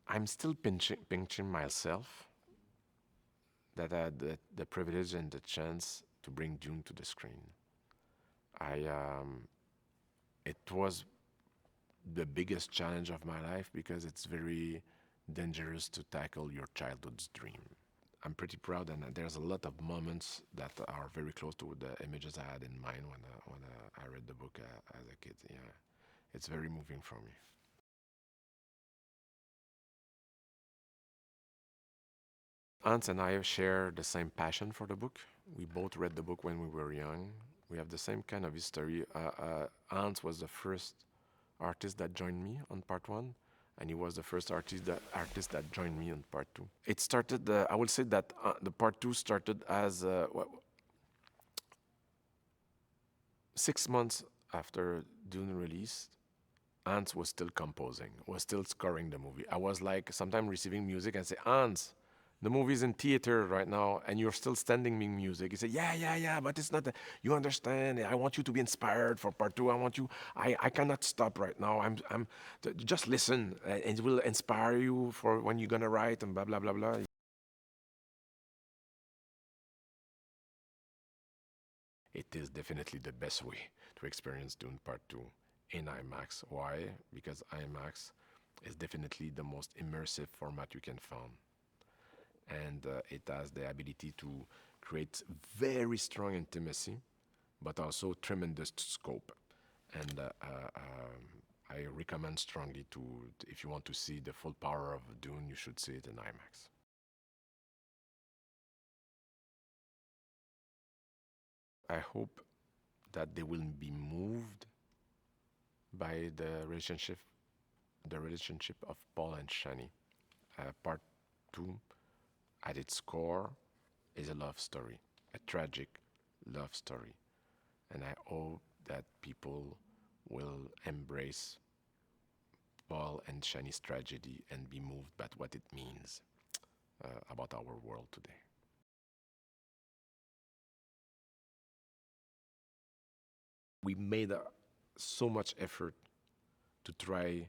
I'm still pinching myself that I had the privilege and the chance to bring Dune to the screen. I It was the biggest challenge of my life because it's very dangerous to tackle your childhood's dream. I'm pretty proud, and there's a lot of moments that are very close to the images I had in mind when I read the book as a kid. Yeah, it's very moving for me. Hans and I share the same passion for the book. We both read the book when we were young. We have the same kind of history. Hans was the first artist that joined me on part one, and he was the first artist that joined me on part two. It started. I would say that the part two started as 6 months after Dune released. Hans was still composing, was still scoring the movie. I was like sometimes receiving music and say, Hans, the movie's in theater right now and you're still sending me music. He said, yeah, but it's not, you understand. I want you to be inspired for part two. I cannot stop right now. Just listen and it will inspire you for when you're going to write and blah, blah, blah, blah. It is definitely the best way to experience Dune Part 2 in IMAX. Why? Because IMAX is definitely the most immersive format you can find. And it has the ability to create very strong intimacy, but also tremendous scope. And I recommend strongly if you want to see the full power of Dune, you should see it in IMAX. I hope that they will be moved by the relationship of Paul and Shani. Part two, at its core, is a love story, a tragic love story, and I hope that people will embrace Paul and Shani's tragedy and be moved by what it means about our world today. We made so much effort to try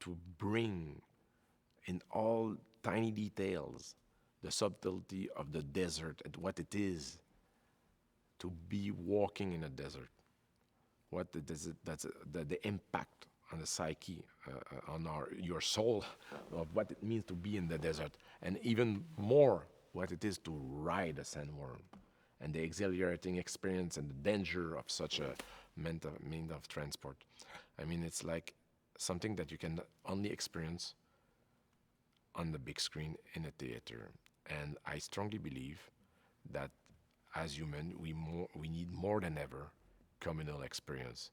to bring in all tiny details the subtlety of the desert and what it is to be walking in a desert. What the desert, the impact on the psyche, on your soul, of what it means to be in the desert, and even more what it is to ride a sandworm, and the exhilarating experience and the danger of such a means of transport. I mean, it's like something that you can only experience on the big screen in a theater. And I strongly believe that as humans, we need more than ever communal experience.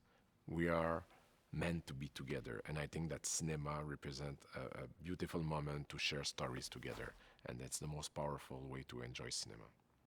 We are meant to be together, and I think that cinema represents a beautiful moment to share stories together, and that's the most powerful way to enjoy cinema.